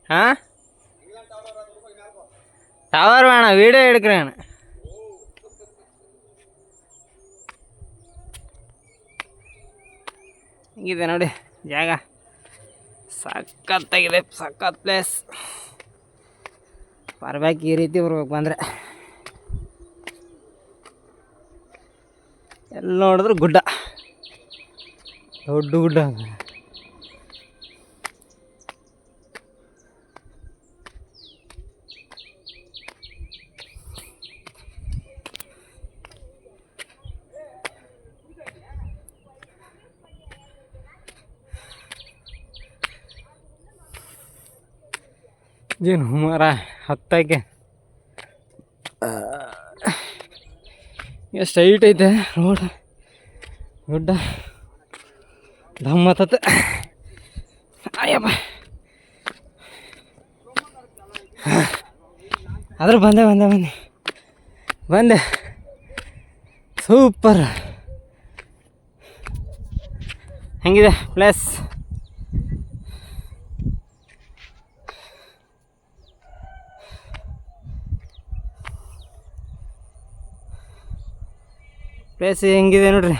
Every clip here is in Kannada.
ಹಾಂ ಟವರ್ ಬೇಡ, ವೀಡಿಯೋ எடுக்கிறேன் ನಾನು. ಹಿಂಗಿದೆ ನೋಡಿ ಜಾಗ, ಸಖತ್ತಾಗಿದೆ, ಸಖತ್ ಪ್ಲೇಸ್. ಬರ್ಬೇಕು, ಈ ರೀತಿ ಬರ್ಬೇಕು ಬಂದರೆ. ಎಲ್ಲಿ ನೋಡಿದ್ರು ಗುಡ್ಡ, ದೊಡ್ಡ ಗುಡ್ಡ. ಏನು ಮರ ಹತ್ತಕ್ಕೆ ಎಷ್ಟು ಹೈಟ್ ಐತೆ ರೋಡ್, ಗುಡ್ಡ ಧಮ್ಮತ್ತ. ಅಯ್ಯಪ್ಪ, ಆದರೂ ಬಂದೆ ಸೂಪರ್. ಹೆಂಗಿದೆ ಪ್ಲೇಸ್? ಪ್ಲೇಸ್ ಹೆಂಗಿದೆ ನೋಡ್ರಿ.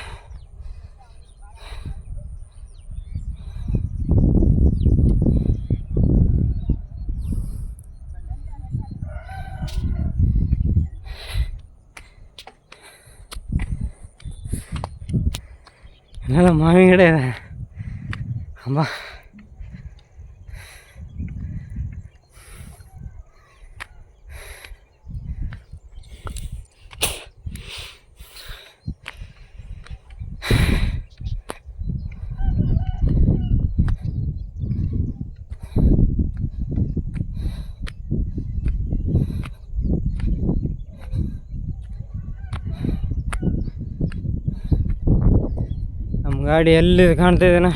ಎಲ್ಲ ಮಾವಿನ ಗಿಡ ಇದೆ ಅಮ್ಮ. ಗಾಡಿ ಎಲ್ಲಿ ಕಾಣ್ತಾ ಇದೆನಾ?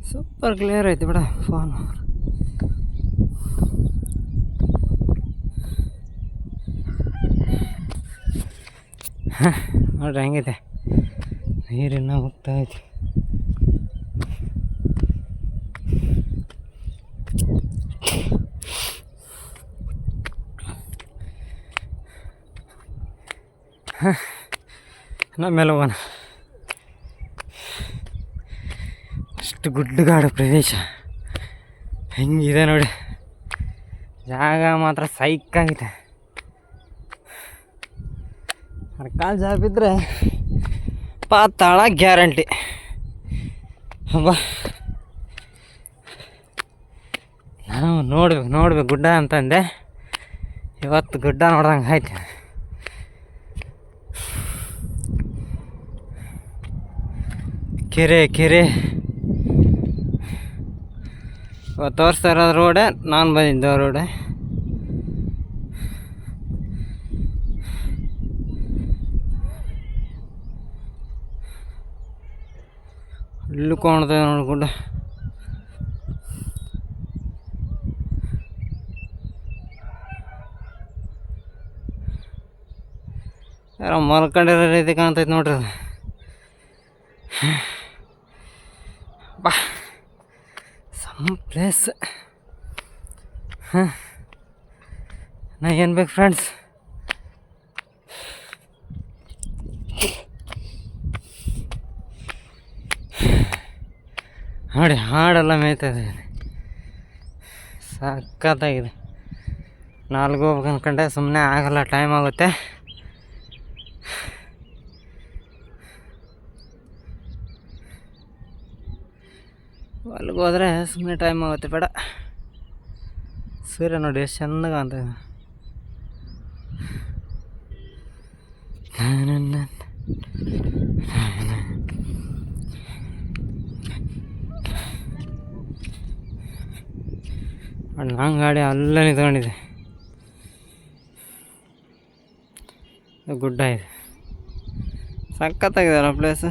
ಸೂಪರ್ ಕ್ಲಿಯರ್ ಐತೆ ಬಿಡ ಫೋನ್. ನೋಡ್ರಿ ಹೆಂಗಿದೆ, ನೀರಿನ ಹೋಗ್ತಾ ಐತಿ. ಮೇಲೆ ಹೋಗೋಣ. ಅಷ್ಟು ಗುಡ್ಡಗಾಡು ಪ್ರದೇಶ ಹೆಂಗಿದೆ ನೋಡಿ, ಜಾಗ ಮಾತ್ರ ಸೈಕಾಗಿದೆ. ಕಾಲು ಜಾಗ ಬಿದ್ದರೆ ಪಾತಾಳ ಗ್ಯಾರಂಟಿ. ಹಬ್ಬ, ನಾನು ನೋಡ್ಬೇಕು ಗುಡ್ಡ ಅಂತಂದೆ, ಇವತ್ತು ಗುಡ್ಡ ನೋಡ್ದಂಗೆ ಆಯ್ತು. ಕೆರೆ ಇವತ್ತು ತೋರಿಸ್ತಾ ಇರೋದು ರೋಡೆ, ನಾನು ಬಂದಿದ್ದೆ ರೋಡೆ. ಇಲ್ಲೂ ಕಾಣ್ತದೆ ನೋಡಿ ಗುಡ್ಡ. ಯಾರೋ ಮಲ್ಕೊಂಡಿರೋ ರೀತಿ ಕಾಣ್ತೈತೆ ನೋಡ್ರಿ ಅದು. ಬಾ, ಸಮ್ ಪ್ಲೇಸ್. ನಾ ಏನು ಬೇಕು ಫ್ರೆಂಡ್ಸ್? ನೋಡಿ ಹಾಡೆಲ್ಲ ಮೇಯ್ತದೆ, ಸಖತ್ತಾಗಿದೆ. 4 ಹೋಗ್ಬೇಕು ಅಂದ್ಕೊಂಡೆ, ಸುಮ್ಮನೆ ಆಗಲ್ಲ, ಟೈಮ್ ಆಗುತ್ತೆ. ಅಲ್ಲಿಗೆ ಹೋದರೆ ಸುಮ್ಮನೆ ಟೈಮ್ ಆಗುತ್ತೆ, ಬೇಡ. ಸೂರ್ಯ ನೋಡಿ ಎಷ್ಟು ಚೆನ್ನಾಗಿ ಅಂತ. ನಾನು ಗಾಡಿ ಅಲ್ಲೇ ನಿಂತ್ಕೊಂಡಿದ್ದೆ, ಗುಡ್ಡ ಇದೆ, ಸಖತ್ತಾಗಿದೆ ಅಲ್ಲ ಪ್ಲೇಸ್.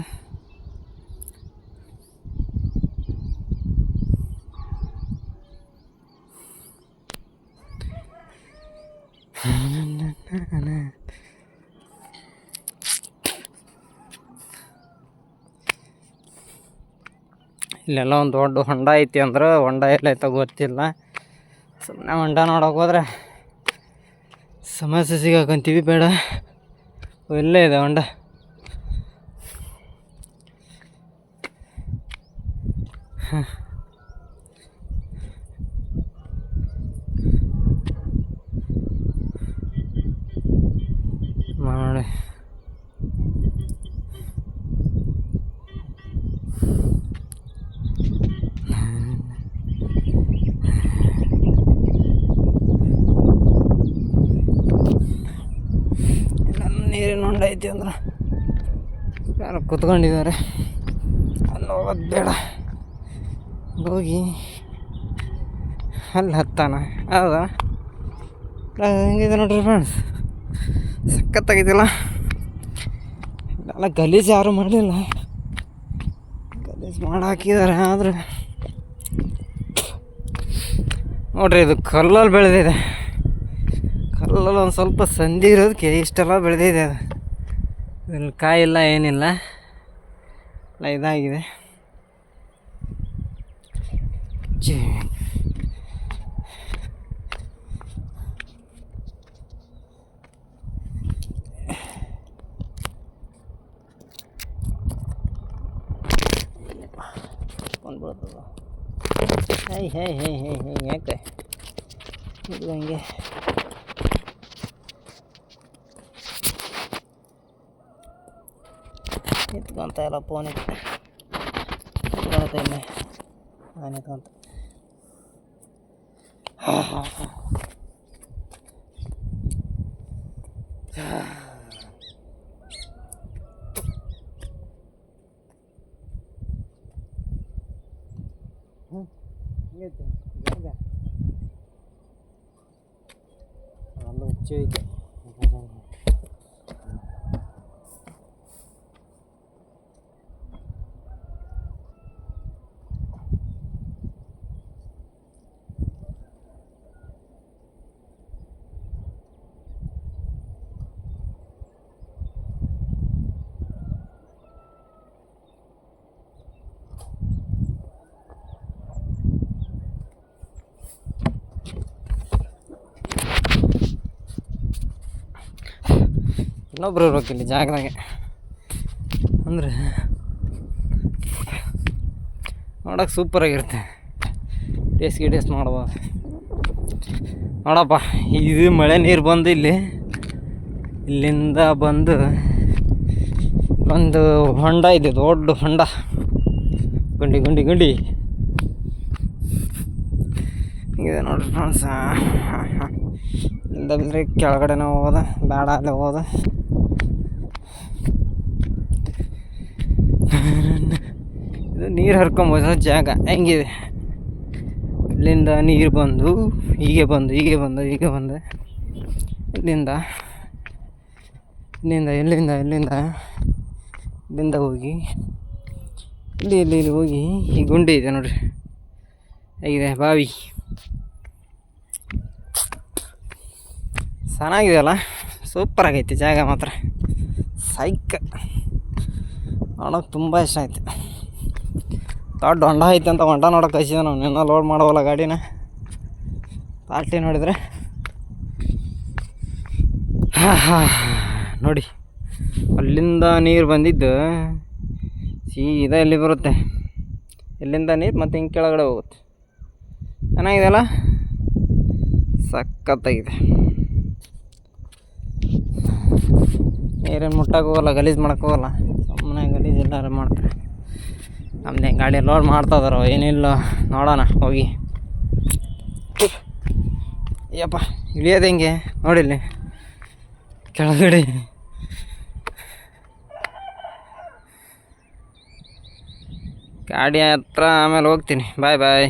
ಇಲ್ಲೆಲ್ಲ ಒಂದು ದೊಡ್ಡ ಹೊಂಡ ಐತಿ ಅಂದ್ರೆ ಹೊಂಡ ಎಲ್ಲೈತ ಗೊತ್ತಿಲ್ಲ. ಸುಮ್ಮನೆ ಹೊಂಡ ನೋಡೋಕೆ ಹೋದ್ರೆ ಸಮಸ್ಯೆ ಸಿಗಾಕೊಂತೀವಿ, ಬೇಡ. ಎಲ್ಲೇ ಇದೆ ಹೊಂಡ. ನೋಡಿ ನೀರಿನ ಹೊಂಡ ಐತಿ ಅಂದ್ರೆ ಯಾರು ಕೂತ್ಕೊಂಡಿದ್ದಾರೆ. ಅಲ್ಲಿ ಹೋಗೋದು ಬೇಡ, ಹೋಗಿ ಅಲ್ಲಿ ಹತ್ತಾನ. ಹೌದಾ, ಹೆಂಗಿದೆ ನೋಡ್ರಿ ಫ್ರೆಂಡ್ಸ್, ಸಖತ್ತಾಗಿದ್ದಿಲ್ಲ. ಎಲ್ಲ ಗಲೀಜು ಯಾರು ಮಾಡಲಿಲ್ಲ, ಗಲೀಜು ಮಾಡಿ ಹಾಕಿದ್ದಾರೆ. ಆದರೆ ನೋಡ್ರಿ, ಇದು ಕಲ್ಲಲ್ಲಿ ಬೆಳೆದಿದೆ. ಕಲ್ಲಲ್ಲಿ ಒಂದು ಸ್ವಲ್ಪ ಸಂಧಿ ಇರೋದಕ್ಕೆ ಇಷ್ಟೆಲ್ಲ ಬೆಳೆದಿದೆ. ಅದು ಇದ್ರಲ್ಲಿ ಕಾಯಿಲ್ಲ, ಏನಿಲ್ಲ, ಎಲ್ಲ ಇದಾಗಿದೆ. ಬಂದ್ಬಿಡ್ತದ. ಹೈ ಹೈ ಹೈ ಹೈ ಹೈ ಯಾಕೆ ಇದು ಹಂಗೆ? ಇಟ್ಕೊಂತ ಎಲ್ಲ ಫೋನ್ ಇಟ್ಕೊಳ್ತೇನೆ ನಾನು ಇಟ್ಕೊಂತ. ಒಂದು ಹುಚ್ಚು ಐತೆ. ಇನ್ನೊಬ್ರು ಇರ್ಬೇಕು ಇಲ್ಲಿ ಜಾಗದಾಗೆ, ಅಂದರೆ ನೋಡೋಕೆ ಸೂಪರಾಗಿರುತ್ತೆ. ಟೇಸ್ಟ್ ಮಾಡ್ಬೋದು. ನೋಡಪ್ಪ, ಇದು ಮಳೆ ನೀರು ಬಂದು ಇಲ್ಲಿಂದ ಬಂದು ಒಂದು ಹೊಂಡ ಇದೆ, ದೊಡ್ಡ ಹೊಂಡ, ಗುಂಡಿ ಗುಂಡಿ ಗುಂಡಿ ಹಿಂಗಿದೆ ನೋಡ್ರಿ ಫ್ರೆಂಡ್ಸ್. ಇಲ್ಲಿಂದ ಬಿದ್ದರೆ ಕೆಳಗಡೆನೇ ಹೋಗೋದು ಬೇಡ, ಅಲ್ಲೇ ಹೋಗೋದು. ಇದು ನೀರು ಹರ್ಕೊಂಬೋದು ಜಾಗ ಹೆಂಗಿದೆ. ಇಲ್ಲಿಂದ ನೀರು ಬಂದು ಹೀಗೆ ಬಂದು ಇಲ್ಲಿಂದ ಹೋಗಿ ಇಲ್ಲಿ ಹೋಗಿ ಈ ಗುಂಡಿ ಇದೆ ನೋಡ್ರಿ, ಹೇಗಿದೆ ಬಾವಿ. ಚೆನ್ನಾಗಿದೆಯಲ್ಲ, ಸೂಪರ್ ಆಗೈತಿ ಜಾಗ ಮಾತ್ರ. ಸೈಕ್ ನೋಡೋಕೆ ತುಂಬ ಇಷ್ಟ ಆಯ್ತು. ದೊಡ್ಡ ಹೊಂಡ ಐತೆ ಅಂತ ಹೊಂಡ ನೋಡೋಕೆ ಕಳಿಸಿದೆ ನಾವು. ಇನ್ನೂ ಲೋಡ್ ಮಾಡೋವಲ್ಲ ಗಾಡಿನ. ಪಾರ್ಟಿ ನೋಡಿದರೆ ನೋಡಿ, ಅಲ್ಲಿಂದ ನೀರು ಬಂದಿದ್ದು ಸೀದಾ ಎಲ್ಲಿ ಬರುತ್ತೆ, ಇಲ್ಲಿಂದ ನೀರು ಮತ್ತೆ ಹಿಂಗೆ ಕೆಳಗಡೆ ಹೋಗುತ್ತೆ. ಚೆನ್ನಾಗಿದೆಯಲ್ಲ, ಸಖತ್ತಾಗಿದೆ. ನೀರೇನು ಮುಟ್ಟಕ್ಕೆ ಹೋಗಲ್ಲ, ಗಲೀಜು ಮಾಡೋಕ್ಕೆ ಹೋಗಲ್ಲ. ಸುಮ್ಮನೆ ಗಲೀಜು ಎಲ್ಲರೂ ಮಾಡ್ತಾರೆ. ನಮ್ಮದೇ ಗಾಡಿ ಲೋಡ್ ಮಾಡ್ತಾಯಿದಾರೋ ಏನಿಲ್ಲ ನೋಡೋಣ ಹೋಗಿ. ಅಯ್ಯಪ್ಪ, ಇಳಿಯೋದು ಹೆಂಗೆ ನೋಡಿಲ್ಲಿ ಕೆಳಗಡೆ. ಗಾಡಿ ಹತ್ರ ಆಮೇಲೆ ಹೋಗ್ತೀನಿ. ಬಾಯ್ ಬಾಯ್.